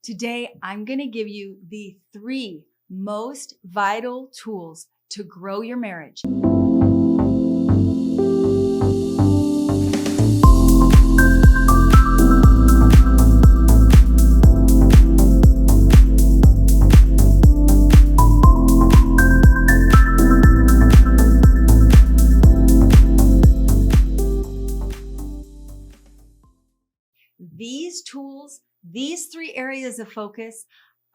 Today, I'm going to give you the 3 most vital tools to grow your marriage. These tools, these 3 areas of focus,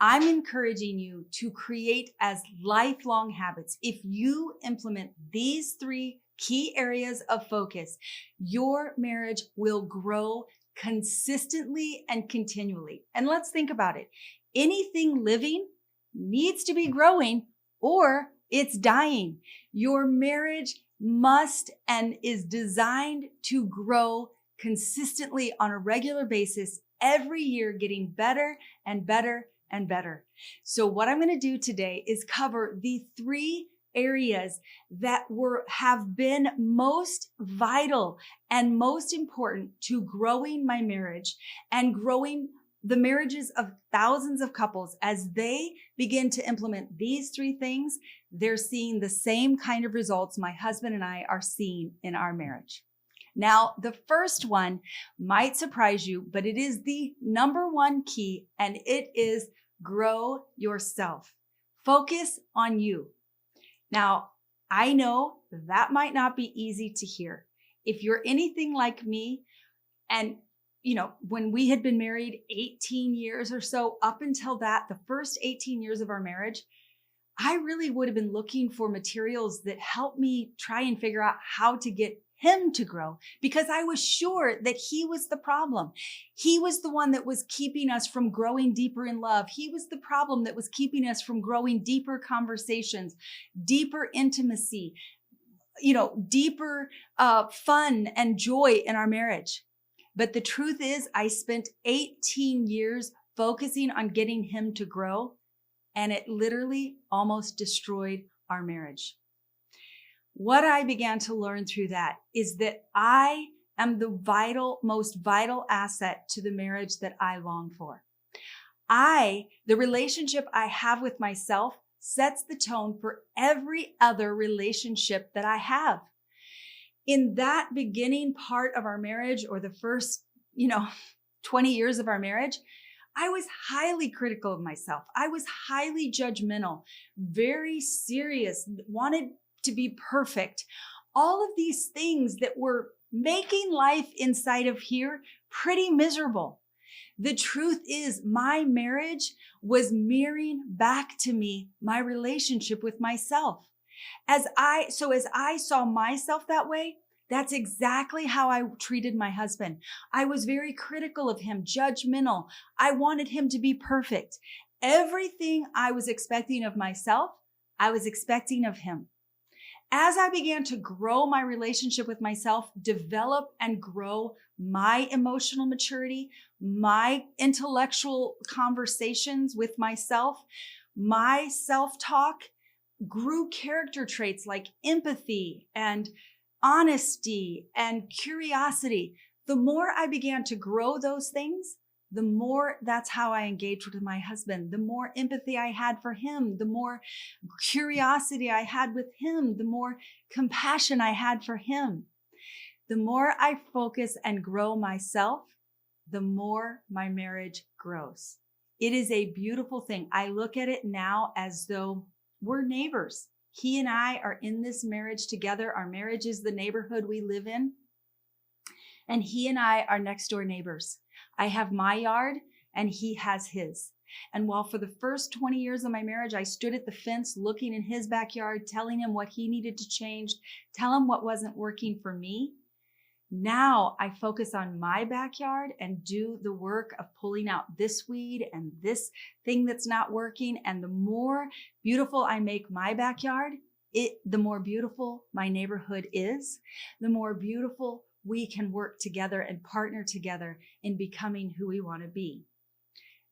I'm encouraging you to create as lifelong habits. If you implement these 3 key areas of focus, your marriage will grow consistently and continually. And let's think about it. Anything living needs to be growing or it's dying. Your marriage must and is designed to grow consistently on a regular basis, every year getting better and better and better. So what I'm going to do today is cover the 3 areas that have been most vital and most important to growing my marriage and growing the marriages of thousands of couples. As they begin to implement these 3 things, they're seeing the same kind of results my husband and I are seeing in our marriage. Now, the first one might surprise you, but it is the number 1 key, and it is grow yourself. Focus on you. Now, I know that might not be easy to hear. If you're anything like me, and when we had been married 18 years or so, up until that, the first 18 years of our marriage, I really would have been looking for materials that helped me try and figure out how to get him to grow, because I was sure that he was the problem. He was the one that was keeping us from growing deeper in love. He was the problem that was keeping us from growing deeper conversations, deeper intimacy, deeper fun and joy in our marriage. But the truth is, I spent 18 years focusing on getting him to grow, and it literally almost destroyed our marriage. What I began to learn through that is that I am the most vital asset to the marriage that I long for. The relationship I have with myself sets the tone for every other relationship that I have. In that beginning part of our marriage, or the first, 20 years of our marriage, I was highly critical of myself. I was highly judgmental, very serious, wanted to be perfect. All of these things that were making life inside of here pretty miserable. The truth is, my marriage was mirroring back to me my relationship with myself. As I saw myself that way, that's exactly how I treated my husband. I was very critical of him, judgmental. I wanted him to be perfect. Everything I was expecting of myself, I was expecting of him. As I began to grow my relationship with myself, develop and grow my emotional maturity, my intellectual conversations with myself, my self-talk grew character traits like empathy and honesty and curiosity. The more I began to grow those things, the more that's how I engaged with my husband, the more empathy I had for him, the more curiosity I had with him, the more compassion I had for him. The more I focus and grow myself, the more my marriage grows. It is a beautiful thing. I look at it now as though we're neighbors. He and I are in this marriage together. Our marriage is the neighborhood we live in. And he and I are next door neighbors. I have my yard and he has his. And while for the first 20 years of my marriage, I stood at the fence looking in his backyard, telling him what he needed to change, tell him what wasn't working for me. Now I focus on my backyard and do the work of pulling out this weed and this thing that's not working. And the more beautiful I make my backyard, the more beautiful my neighborhood is, the more beautiful we can work together and partner together in becoming who we want to be.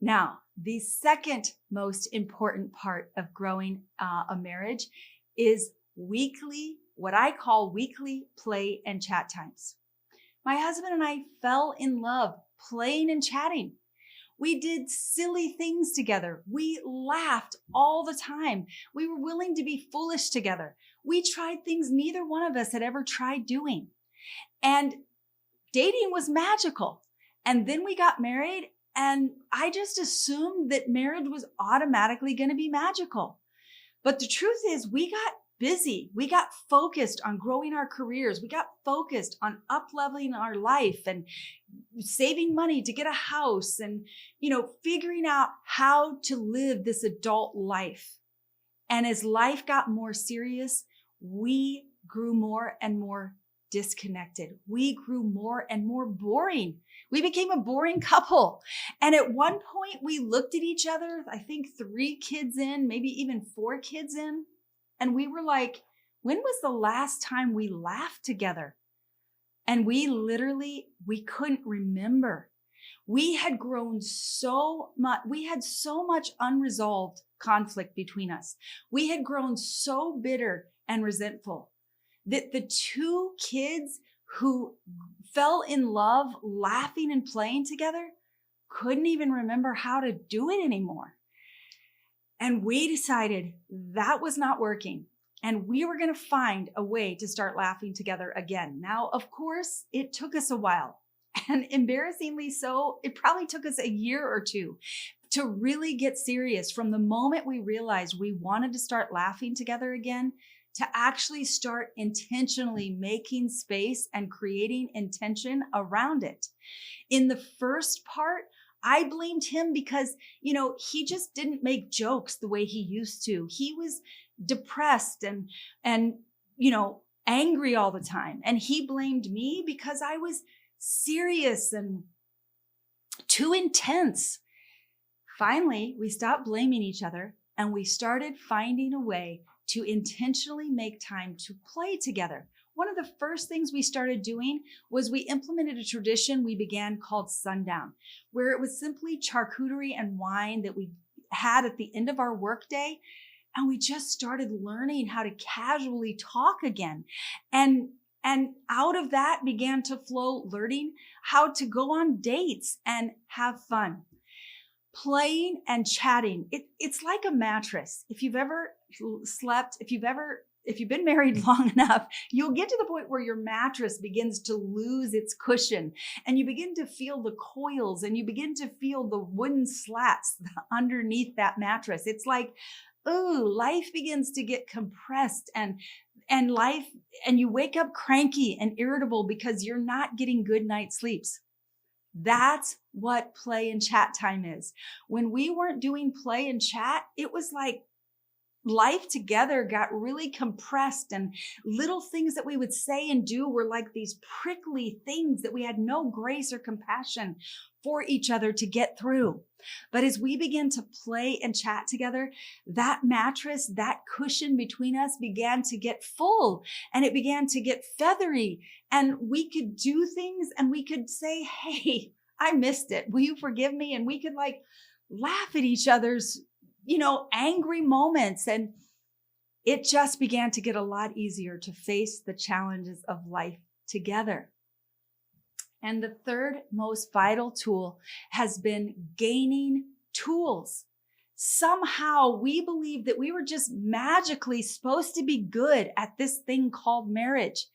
Now, the second most important part of growing a marriage is what I call weekly play and chat times. My husband and I fell in love playing and chatting. We did silly things together. We laughed all the time. We were willing to be foolish together. We tried things neither one of us had ever tried doing. And dating was magical. And then we got married, and I just assumed that marriage was automatically going to be magical. But the truth is, we got busy. We got focused on growing our careers. We got focused on up-leveling our life and saving money to get a house and, figuring out how to live this adult life. And as life got more serious, we grew more and more disconnected. We grew more and more boring. We became a boring couple. And at one point we looked at each other, I think 3 kids in, maybe even 4 kids in. And we were like, when was the last time we laughed together? And we couldn't remember. We had grown so much. We had so much unresolved conflict between us. We had grown so bitter and resentful that the 2 kids who fell in love laughing and playing together couldn't even remember how to do it anymore. And we decided that was not working. And we were going to find a way to start laughing together again. Now, of course, it took us a while. And embarrassingly so, it probably took us a year or 2 to really get serious from the moment we realized we wanted to start laughing together again to actually start intentionally making space and creating intention around it. In the first part, I blamed him because, he just didn't make jokes the way he used to. He was depressed and angry all the time. And he blamed me because I was serious and too intense. Finally, we stopped blaming each other and we started finding a way to intentionally make time to play together. One of the first things we started doing was we implemented a tradition we began called Sundown, where it was simply charcuterie and wine that we had at the end of our workday. And we just started learning how to casually talk again. And out of that began to flow learning how to go on dates and have fun. Playing and chatting. It's like a mattress. If you've ever slept, if you've been married long enough, you'll get to the point where your mattress begins to lose its cushion and you begin to feel the coils and you begin to feel the wooden slats underneath that mattress. It's like, life begins to get compressed and you wake up cranky and irritable because you're not getting good night sleeps. That's what play and chat time is. When we weren't doing play and chat, it was like life together got really compressed and little things that we would say and do were like these prickly things that we had no grace or compassion for each other to get through. But as we began to play and chat together, that mattress, that cushion between us began to get full and it began to get feathery and we could do things and we could say, hey, I missed it. Will you forgive me? And we could laugh at each other's angry moments. And it just began to get a lot easier to face the challenges of life together. And the third most vital tool has been gaining tools. Somehow we believed that we were just magically supposed to be good at this thing called marriage.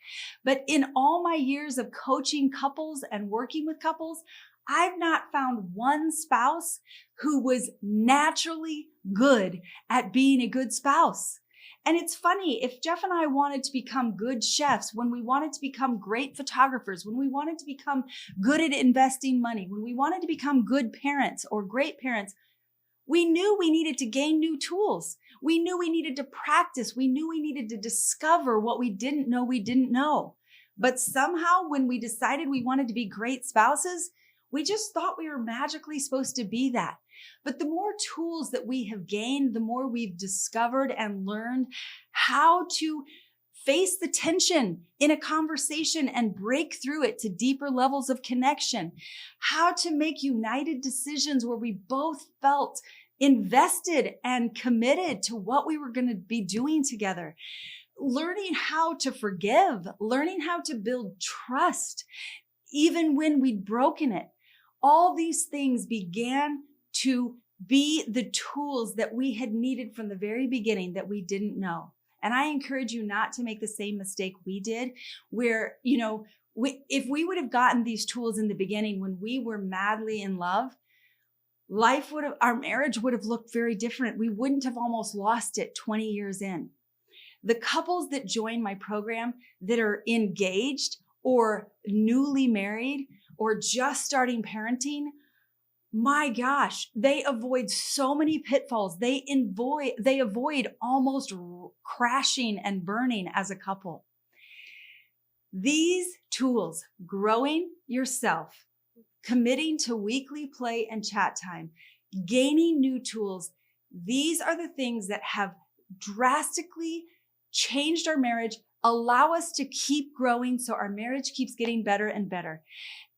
But in all my years of coaching couples and working with couples, I've not found one spouse who was naturally good at being a good spouse. And it's funny, if Jeff and I wanted to become good chefs, when we wanted to become great photographers, when we wanted to become good at investing money, when we wanted to become good parents or great parents, we knew we needed to gain new tools. We knew we needed to practice. We knew we needed to discover what we didn't know. But somehow when we decided we wanted to be great spouses, we just thought we were magically supposed to be that. But the more tools that we have gained, the more we've discovered and learned how to face the tension in a conversation and break through it to deeper levels of connection, how to make united decisions where we both felt invested and committed to what we were going to be doing together, learning how to forgive, learning how to build trust, even when we'd broken it. All these things began to be the tools that we had needed from the very beginning that we didn't know. And I encourage you not to make the same mistake we did, where, if we would have gotten these tools in the beginning when we were madly in love, our marriage would have looked very different. We wouldn't have almost lost it 20 years in. The couples that join my program that are engaged or newly married or just starting parenting, my gosh, they avoid so many pitfalls. They avoid almost crashing and burning as a couple. These tools, growing yourself, committing to weekly play and chat time, gaining new tools, these are the things that have drastically changed our marriage, allow us to keep growing so our marriage keeps getting better and better.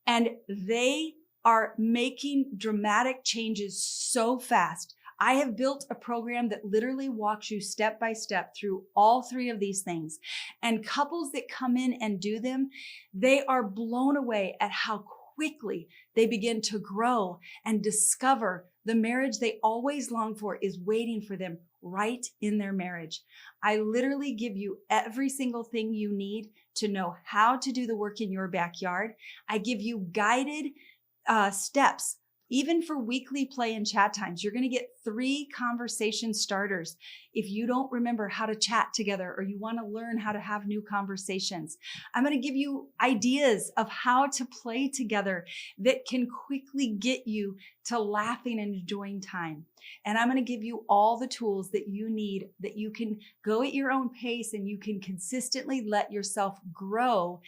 And they are making dramatic changes so fast. I have built a program that literally walks you step by step through all three of these things. And couples that come in and do them, they are blown away at how quickly they begin to grow and discover the marriage they always long for is waiting for them right in their marriage. I literally give you every single thing you need to know how to do the work in your backyard. I give you guided steps, even for weekly play and chat times. You're going to get 3 conversation starters if you don't remember how to chat together or you want to learn how to have new conversations. I'm going to give you ideas of how to play together that can quickly get you to laughing and enjoying time. And I'm going to give you all the tools that you need, that you can go at your own pace and you can consistently let yourself grow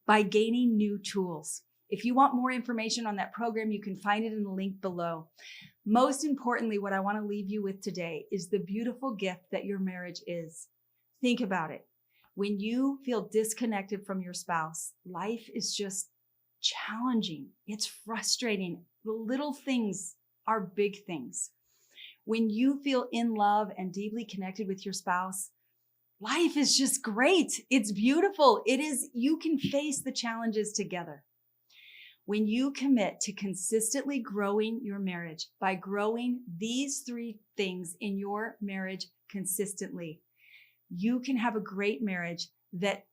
by gaining new tools. If you want more information on that program, you can find it in the link below. Most importantly, what I want to leave you with today is the beautiful gift that your marriage is. Think about it. When you feel disconnected from your spouse, life is just challenging. It's frustrating. The little things are big things. When you feel in love and deeply connected with your spouse, life is just great. It's beautiful. You can face the challenges together. When you commit to consistently growing your marriage by growing these 3 things in your marriage consistently, you can have a great marriage that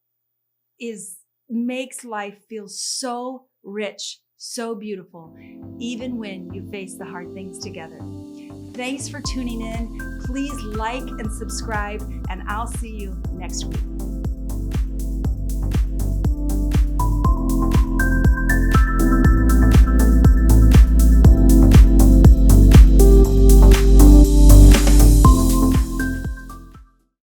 makes life feel so rich, so beautiful, even when you face the hard things together. Thanks for tuning in. Please like and subscribe, and I'll see you next week.